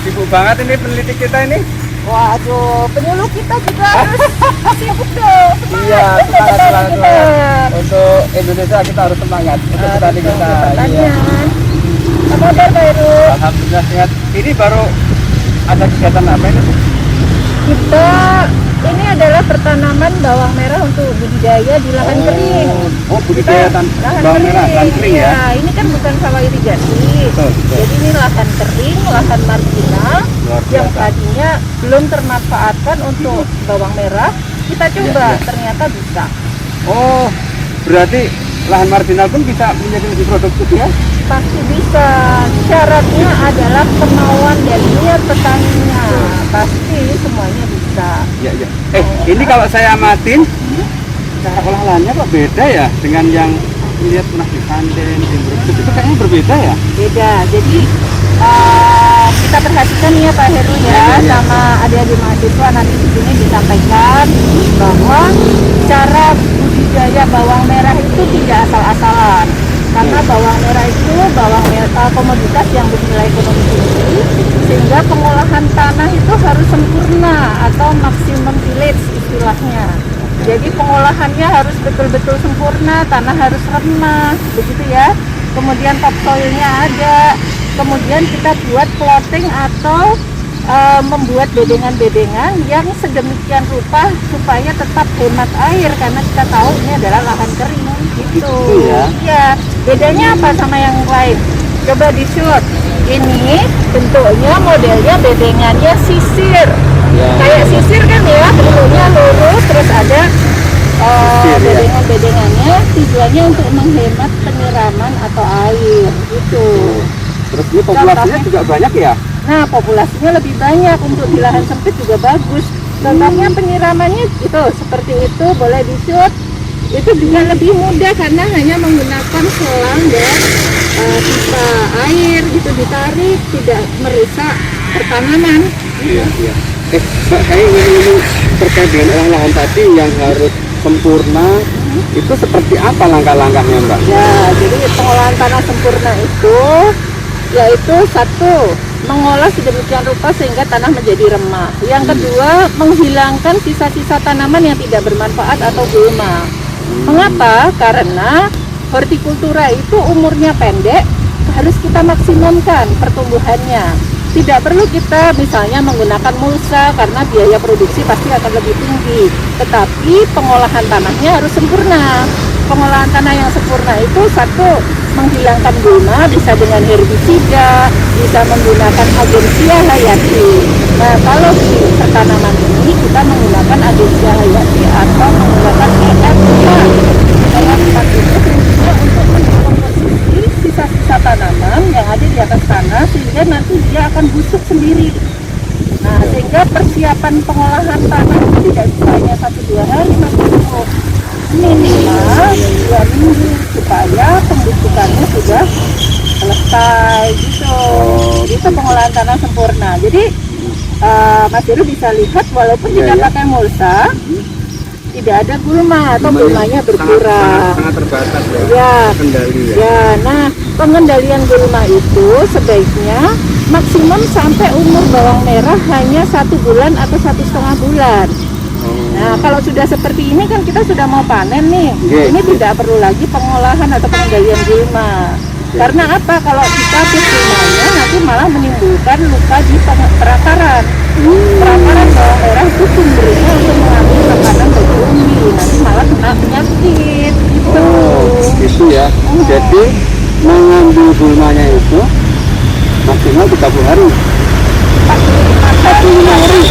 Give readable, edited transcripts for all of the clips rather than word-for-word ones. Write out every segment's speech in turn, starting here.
Sibuk banget ini peneliti kita ini. Waduh, penyuluh kita juga harus sibuk dong. Iya, semangat Benar. semangat. Untuk Indonesia kita harus semangat. Untuk petani kita. Iya. Pertanian. Apa kabar Pak Heru? Alhamdulillah sehat. Ini baru ada kegiatan apa ini? Kita ini adalah pertanaman bawang merah untuk budidaya di lahan kering. Oh, budidaya Lahan bawang merah, lahan kering ya. Ya, ini kan bukan sawah irigasi. Betul, betul. Jadi ini lahan kering, lahan marginal Luar yang biasa. tadinya belum termanfaatkan untuk bawang merah. Kita coba, iya. ternyata bisa. Oh, berarti lahan marginal pun bisa menjadi lebih produktif ya? Pasti bisa. Syaratnya adalah kemauan dari niat petaninya. Pasti semuanya bisa. Iya, iya. Ini kalau saya amatin, cara olahannya kok beda ya dengan yang lihat pernah di Pandan, di Brebes, itu kayaknya berbeda ya? Beda. Jadi kita perhatikan ya Pak Heru ya, Iya. sama adik-adik mahasiswa nanti di sini disampaikan bahwa cara budidaya bawang merah itu tidak asal-asalan. Karena bawang merah itu komoditas yang bernilai ekonomi tinggi, sehingga pengolahan tanah itu harus sempurna atau maksimum village istilahnya. Jadi pengolahannya harus betul-betul sempurna, tanah harus remah, begitu ya. Kemudian topsoilnya ada, kemudian kita buat plotting atau membuat bedengan-bedengan yang sedemikian rupa supaya tetap hemat air, karena kita tahu ini adalah lahan kering gitu. Gitu ya? Iya. Bedanya apa sama yang lain? Coba di shoot. Ini bentuknya modelnya bedengannya sisir. Ya. Kayak sisir kan ya, bentuknya lurus terus ada Sisir, ya. bedengan-bedengannya, tujuannya untuk menghemat penyiraman atau air gitu. Terus ini populasinya juga banyak ya? Nah, populasinya lebih banyak, untuk di lahan sempit juga bagus. Contohnya penyiramannya itu seperti itu, boleh di-shoot. Itu juga lebih mudah karena hanya menggunakan selang dan pipa air gitu, ditarik, tidak merusak pertanaman. Iya, iya. Mbak, saya ingin terkait dengan olahan tadi yang harus sempurna, itu seperti apa langkah-langkahnya Mbak? Ya, jadi pengolahan tanah sempurna itu yaitu satu, mengolah sedemikian rupa sehingga tanah menjadi remah. Yang kedua, menghilangkan sisa-sisa tanaman yang tidak bermanfaat atau gulma. Mengapa? Karena hortikultura itu umurnya pendek, harus kita maksimumkan pertumbuhannya. Tidak perlu kita misalnya menggunakan mulsa karena biaya produksi pasti akan lebih tinggi. Tetapi pengolahan tanahnya harus sempurna. Pengolahan tanah yang sempurna itu satu, menghilangkan gulma, bisa dengan herbisida, bisa menggunakan agensia hayati. Nah, kalau di pertanaman ini kita menggunakan agensia hayati atau menggunakan EF4. EF4 itu fungsinya untuk mengkomposisi sisa-sisa tanaman yang ada di atas tanah sehingga nanti dia akan busuk sendiri. Nah, sehingga persiapan pengolahan tanah itu tidak bisa hanya 1-2 hari masih cukup. Minimal 2 minggu supaya pembusukannya sudah selesai gitu. Itu pengolahan tanah sempurna. Jadi Mas Heru bisa lihat walaupun tidak pakai mulsa, tidak ada gulma atau gulmanya berkurang. Sangat terbatas ya. Ya, Kendali ya. ya. Nah, pengendalian gulma itu sebaiknya maksimum sampai umur bawang merah hanya 1 bulan atau 1,5 bulan. Nah, kalau sudah seperti ini kan kita sudah mau panen nih. Ini tidak perlu lagi pengolahan atau pengendalian gulma. Karena apa? Kalau kita push gulmanya nanti malah menimbulkan luka di perakaran. Perakaran bawang merah itu sumbernya untuk mengambil makanan bagi umbi. Nanti malah kena penyakit gitu. Oh, gitu ya. Jadi mengambil gulmanya itu maksimal 30 hari. 45 hari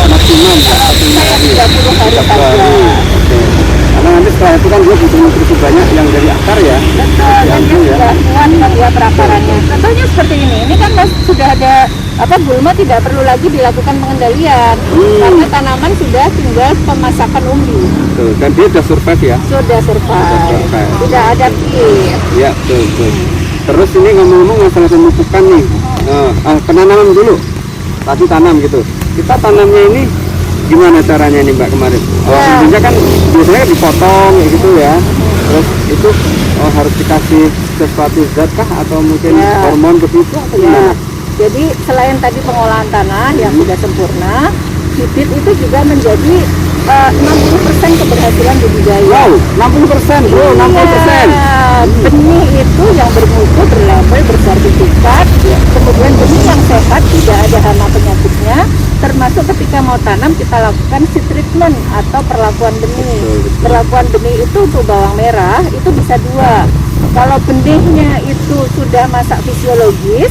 maksimal ya, 45 hari. 30 hari saja. Oke. Karena nanti setelah itu kan dia butuh nutrisi banyak yang dari akar ya. Betul, dan dia sudah kuat kan ya perakarannya. Contohnya seperti ini. Ini kan sudah ada gulma, tidak perlu lagi dilakukan pengendalian karena tanaman sudah tinggal pemasakan umbi. Betul. Dan dia sudah survive ya. Sudah survive. Tidak ada pir. Ya, betul. Terus ini ngomong-ngomong masalah pemupukan nih. Penanaman dulu. Tadi tanam gitu. Kita tanamnya ini gimana caranya nih Mbak kemarin? Tentunya kan biasanya dipotong kayak gitu ya. Terus itu harus dikasih sesuatu zat kah atau mungkin hormon begitu atau gimana? Jadi selain tadi pengolahan tanah yang sudah sempurna, bibit itu juga menjadi 60% keberhasilan budidaya. Wow, 60% bro, 60%. Iya, benih itu yang bermutu, berlabel, bersertifikat, kemudian benih yang sehat, tidak ada hama penyakitnya, termasuk ketika mau tanam kita lakukan seed treatment atau perlakuan benih. Perlakuan benih itu untuk bawang merah itu bisa dua. Kalau benihnya itu sudah masak fisiologis,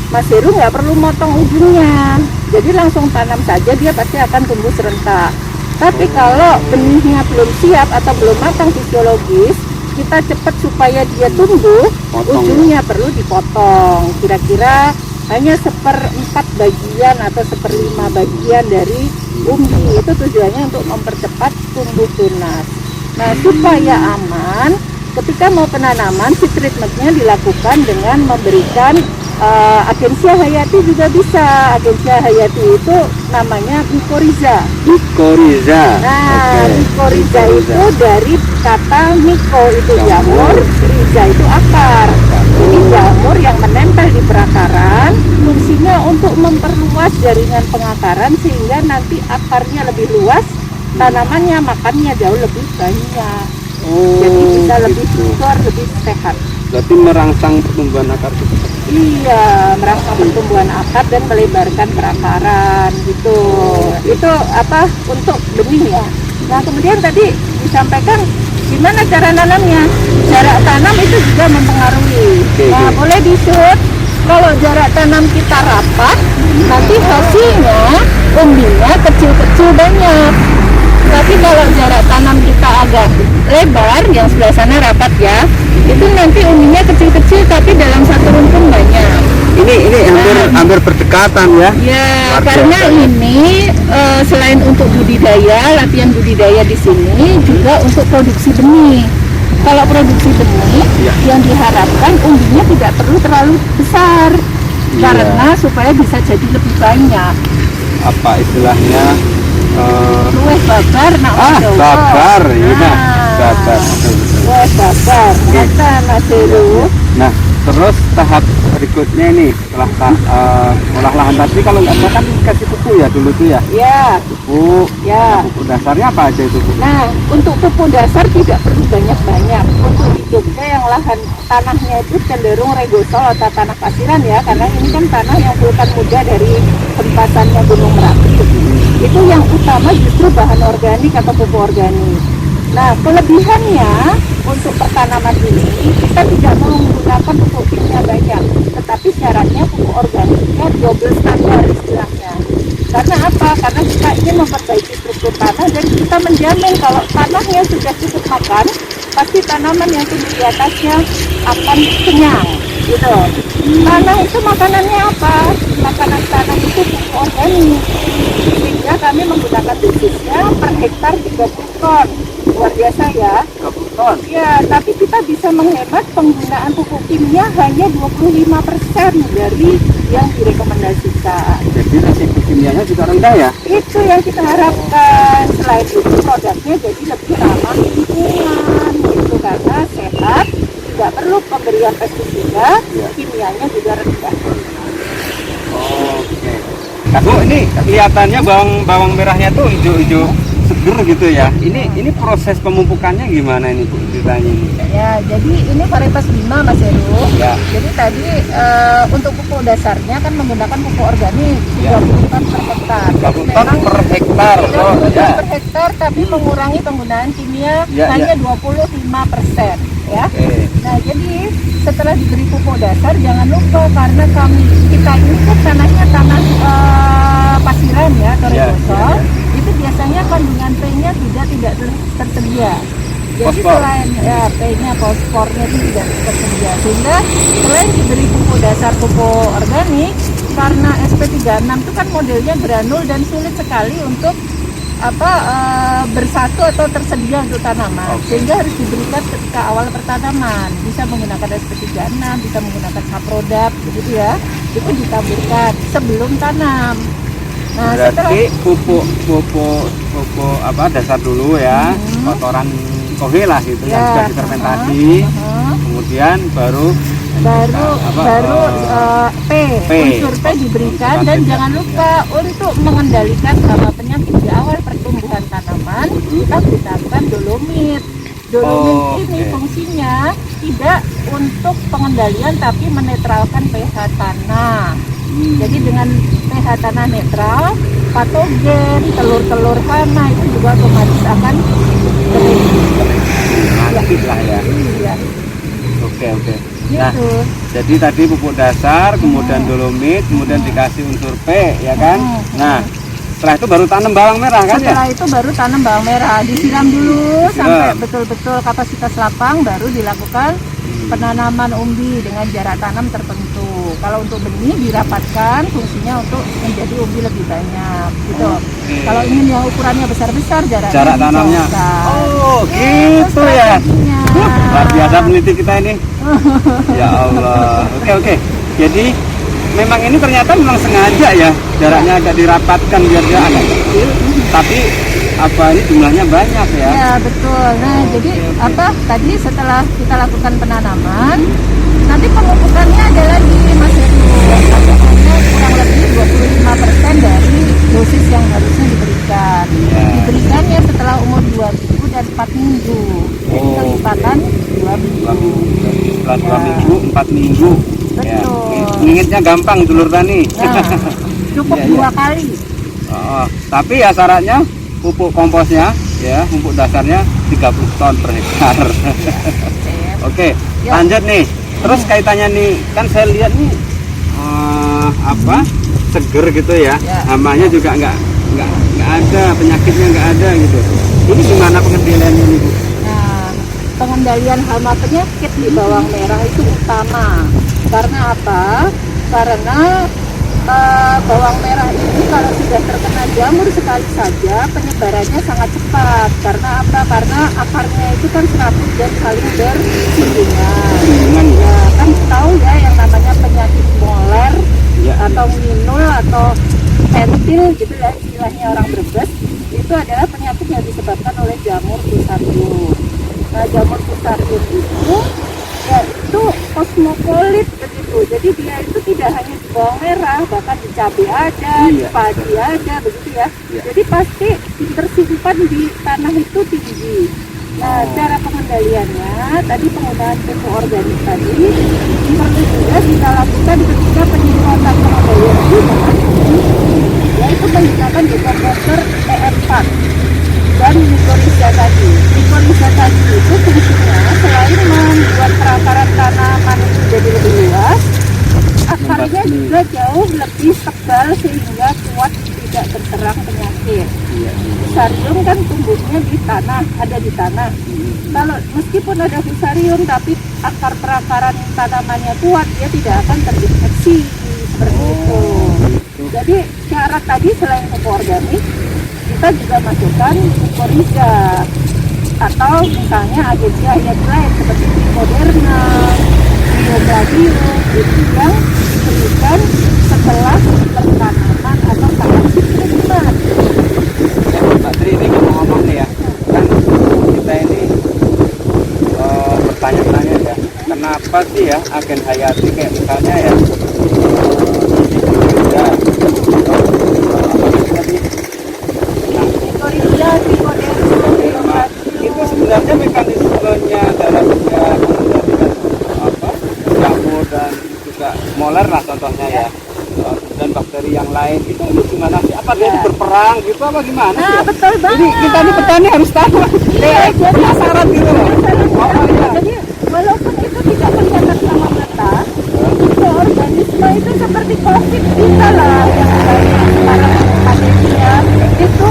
Mas Heru nggak perlu motong ujungnya, jadi langsung tanam saja, dia pasti akan tumbuh serentak. Tapi kalau benihnya belum siap atau belum matang fisiologis, kita cepat supaya dia tumbuh, ujungnya perlu dipotong. Kira-kira hanya 1/4 bagian atau 1/5 bagian dari umbi. Itu tujuannya untuk mempercepat tumbuh tunas. Nah, supaya aman, ketika mau penanaman, seed treatmentnya dilakukan dengan memberikan Agensia Hayati juga bisa. Agensia Hayati itu namanya Mycorrhiza. Mycorrhiza. Nah, Mycorrhiza itu dari kata myco itu jamur, rhiza itu akar. Jadi jamur yang menempel di perakaran, fungsinya untuk memperluas jaringan pengakaran sehingga nanti akarnya lebih luas, tanamannya makannya jauh lebih banyak. Jadi bisa lebih besar, lebih sehat. Berarti merangsang pertumbuhan akar itu. Iya, merangsang pertumbuhan akar dan melebarkan perakaran gitu. Itu apa untuk benih ya. Nah, kemudian tadi disampaikan gimana cara nanamnya. Jarak tanam itu juga mempengaruhi. Nah, boleh di-shoot. Kalau jarak tanam kita rapat, nanti hasilnya umbinya kecil-kecil banyak. Tapi kalau jarak tanam kita agak lebar, yang sebelah sana rapat ya, itu nanti umbinya kecil-kecil tapi dalam satu rumpun banyak. Ini hampir berdekatan ya. Ya, karena ini selain untuk budidaya, latihan budidaya di sini juga untuk produksi benih. Kalau produksi benih, yang diharapkan umbinya tidak perlu terlalu besar, karena supaya bisa jadi lebih banyak. Apa istilahnya? Luwih babar nak babar, iya. Babar. Luwih babar. Kata Mas Heru. Nah, terus tahap berikutnya ini setelah olah lahan tadi, kalau nggak salah kan kasih pupuk ya dulu tuh ya. Ya. Pupuk. Ya. Pupuk dasarnya apa aja itu? Nah, untuk pupuk dasar tidak perlu banyak-banyak. Untuk di Jogja yang lahan tanahnya itu cenderung regosol atau tanah pasiran ya, karena ini kan tanah yang vulkan muda dari hempasannya Gunung Merapi. Itu yang utama justru bahan organik atau pupuk organik. Nah, kelebihannya untuk pertanaman ini kita tidak mau menggunakan pupuk kimia banyak, tetapi syaratnya pupuk organiknya double standar istilahnya. Karena apa? Karena kita ingin memperbaiki struktur tanah dan kita menjamin kalau tanahnya sudah cukup makan, pasti tanaman yang tumbuh di atasnya akan kenyang. Gitu. Tanah itu makanannya apa? Makanan tanah itu pupuk organik. Sehingga kami menggunakan dosisnya per hektar 30 ton. Luar biasa ya. 30 ton. Ya, tapi kita bisa menghemat penggunaan pupuk kimia hanya 25% dari yang direkomendasikan. Jadi resiko kimianya juga rendah ya? Itu yang kita harapkan. Selain itu produknya jadi lebih ramah lingkungan. Itu karena sehat, tidak perlu pemberian pestisida, kimianya juga rendah. Oke. Nah, Bu, ini kelihatannya bawang merahnya tuh hijau-hijau seger gitu ya. Ini proses pemupukannya gimana ini, Bu, ceritanya ini? Ya, jadi ini varietas Bima, Mas Heru. Ya. Jadi tadi untuk pupuk dasarnya kan menggunakan pupuk organik 30 ton per hektar. 30 ton per hektar. 30 ton per hektar, tapi mengurangi penggunaan kimia hanya 25%. Ya. Nah, jadi setelah diberi pupuk dasar jangan lupa karena kita ini kan tanahnya tanah pasiran ya, atau regosol. Itu biasanya kandungan P-nya tidak tersedia. Jadi selain P-nya, fosfornya itu tidak tersedia. Sehingga selain diberi pupuk dasar pupuk organik, karena SP36 itu kan modelnya granul dan sulit sekali untuk bersatu atau tersedia untuk tanaman, sehingga harus diberikan ketika awal pertanaman. Bisa menggunakan SP36, bisa menggunakan Saprodap, begitu ya. Itu ditaburkan sebelum tanam. Nah, berarti pupuk dasar dulu ya, kotoran kohe lah gitu yang sudah difermentasi, kemudian baru baru P, P. unsur P diberikan, dan jangan lupa untuk mengendalikan hama penyakit di awal pertumbuhan tanaman kita gunakan dolomit. Dolomit ini fungsinya tidak untuk pengendalian tapi menetralkan pH tanah. Jadi dengan pH tanah netral, patogen, telur-telur hama itu juga otomatis akan Mati lah ya. Iya. Oke. Gitu. Nah, jadi tadi pupuk dasar, kemudian dolomit, kemudian dikasih unsur P, ya kan? Nah, setelah itu baru tanam bawang merah kan ya? Setelah itu baru tanam bawang merah, disiram dulu sampai betul-betul kapasitas lapang, baru dilakukan penanaman umbi dengan jarak tanam tertentu. Kalau untuk benih dirapatkan, fungsinya untuk menjadi umbi lebih banyak gitu. Kalau ingin yang ukurannya besar-besar, jarak tanamnya. Oh, gitu ya. Luar biasa peneliti kita ini. Ya Allah. Oke. Jadi memang ini ternyata memang sengaja ya, jaraknya agak dirapatkan biar dia agak kecil. Tapi ini jumlahnya banyak ya. Ya betul. Nah jadi tadi setelah kita lakukan penanaman, nanti pemupukannya ada lagi Mas Heru. Pasokannya kurang lebih 25% dari dosis yang harusnya diberikan. Diberikannya setelah umur 2 minggu dan 4 minggu. Jadi kelipatan 2 minggu. Setelah 2 minggu, 4 minggu. Betul. Ngingetnya gampang dulur tani. Nah, cukup 2 kali. Tapi ya syaratnya pupuk komposnya ya, pupuk dasarnya 30 ton per hektar. Oke, lanjut nih. Terus kaitannya nih, kan saya lihat nih seger gitu ya. Hamanya juga nggak ada, penyakitnya nggak ada gitu. Ini gimana pengendaliannya nih Bu? Nah, pengendalian hama penyakit di bawang merah itu utama. Karena apa? Karena bawang merah ini kalau sudah terkena jamur sekali saja penyebarannya sangat cepat. Karena apa? Karena akarnya itu kan serabut dan saling bersinggungan. Ya, kan tahu ya yang namanya penyakit moler atau minul atau pentil gitu ya istilahnya orang Brebes, itu adalah penyakit yang disebabkan oleh jamur fusarium. Nah, jamur fusarium itu yaitu kosmopolit begitu. Jadi dia itu tidak hanya di bawang merah, bahkan di cabai ada, di padi ada, begitu ya. Jadi pasti tersimpan di tanah itu tinggi. Nah, cara pengendaliannya tadi penggunaan pupuk organik tadi perlu juga kita lakukan ketika penyemprotan pengendalian itu yaitu menggunakan dekomposer PM4 dan mikorizat tadi. Mikorizat tadi itu fungsinya selain membuat perakaran tanaman menjadi lebih luas, akarnya juga jauh lebih tebal sehingga kuat tidak terserang penyakit. Fusarium kan tumbuhnya di tanah, ada di tanah. Kalau meskipun ada fusarium tapi akar perakaran tanamannya kuat, dia tidak akan terinfeksi seperti itu. Jadi syarat tadi selain pupuk organik, kita juga masukkan mikorizat atau misalnya agen-agen lain seperti Trichoderma, Biogladium, itu yang diberikan setelah pertanaman atau saat penerimaan. Mbak Tri, ini ngomong nih ya, kan kita ini bertanya-tanya ya, kenapa sih ya agen hayati kayak misalnya ya itu sebenarnya mekanismenya dalam jamur dan juga moler lah contohnya ya, dan bakteri yang lain itu gimana sih? Apa dia berperang gitu apa gimana? Nah, betul banget. Jadi kita nih petani harus tahu. Jadi penasaran gitu loh. Jadi walaupun itu tidak kelihatan sama mata, mikroorganisme itu seperti COVID kita lah yang sekarang pandeminya itu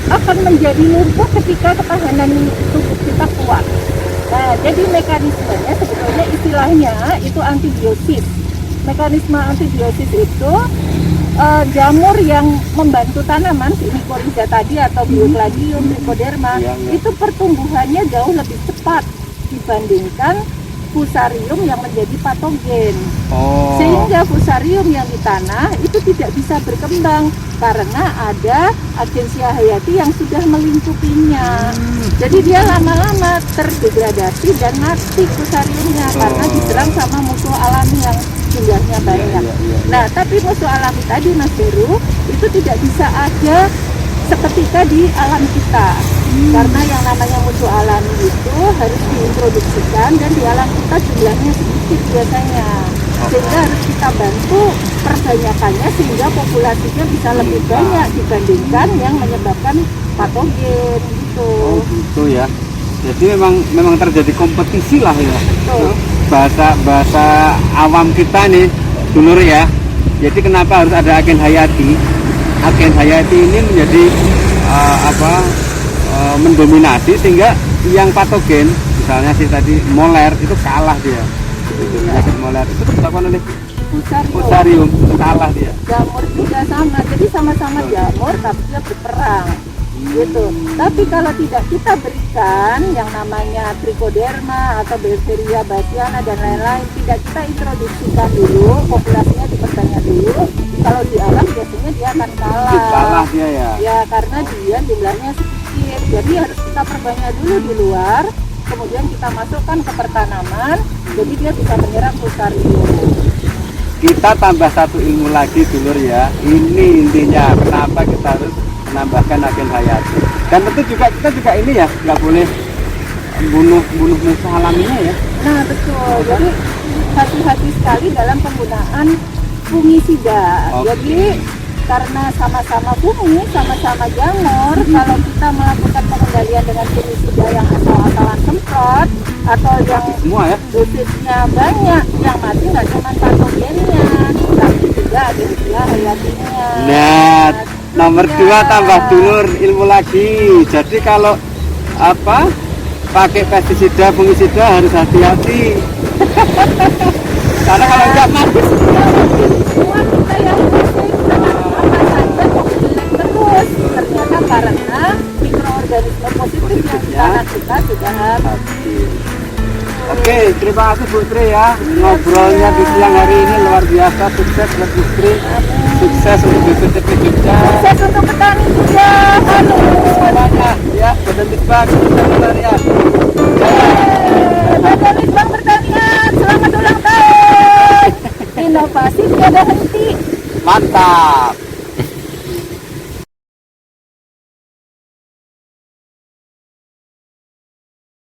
akan menjadi lumpuh ketika ketahanan tubuh kita kuat. Nah, jadi mekanismenya sebetulnya istilahnya itu antibiosis. Mekanisme antibiosis itu jamur yang membantu tanaman, mikorizat tadi atau Biogladium, Trichoderma, itu pertumbuhannya jauh lebih cepat dibandingkan fusarium yang menjadi patogen. Oh. Sehingga fusarium yang di tanah itu tidak bisa berkembang karena ada agensia hayati yang sudah melingkupinya. Jadi dia lama-lama terdegradasi dan mati fusariumnya karena diserang sama musuh alami yang jumlahnya banyak. Nah, tapi musuh alami tadi Mas Heru itu tidak bisa ada seketika di alam kita, karena yang namanya musuh alami itu harus diintroduksikan dan di alam kita jumlahnya sedikit biasanya, sehingga harus kita bantu perbanyakannya sehingga populasinya bisa lebih banyak dibandingkan yang menyebabkan patogen gitu. Oh gitu ya. Jadi memang terjadi kompetisi lah ya. Betul. Bahasa awam kita nih dulur ya. Jadi kenapa harus ada agen hayati? Agen hayati ini menjadi mendominasi sehingga yang patogen, misalnya sih tadi moler itu kalah dia. Penyakit moler itu disebabkan oleh fusarium itu kalah dia. Jamur juga sama, jadi sama-sama jamur tapi dia berperang gitu. Tapi kalau tidak kita berikan yang namanya trichoderma atau Beveria bassiana dan lain-lain, tidak kita introduksikan dulu, populasinya diperbanyak dulu, kalau di alam biasanya dia akan kalah dia ya. Ya karena dia jumlahnya sedikit, jadi harus kita perbanyak dulu di luar, kemudian kita masukkan ke pertanaman, jadi dia bisa menyerang fusarium. Kita tambah satu ilmu lagi dulur ya. Ini intinya kenapa kita harus menambahkan agen hayati. Dan tentu juga kita juga ini ya nggak boleh bunuh musuh alaminya ya. Nah betul, jadi hati-hati sekali dalam penggunaan fungisida. Jadi karena sama-sama fungi, sama-sama jamur, kalau kita melakukan pengendalian dengan fungisida yang asal-asalan semprot atau yang semua ya, dosisnya banyak, yang mati nggak cuma patogennya, tapi juga agensia hayatinya. Nah, nomor 2 tambah dulur ilmu lagi. Jadi kalau pakai pestisida, fungisida harus hati-hati. Karena kalau nggak mati semua kita yang terus ternyata karena mikroorganisme positif yang di tanah kita sudah habis. Oke, terima kasih Bu Tri ya. Ngobrolnya di siang hari ini luar biasa. Sukses buat Bu Tri. Sukses untuk BPTP Jogja. Sukses untuk petani juga. Halo semuanya ya, Badan Litbang Pertanian. Badan Litbang Pertanian, selamat ulang tahun. Inovasi tiada henti. Mantap.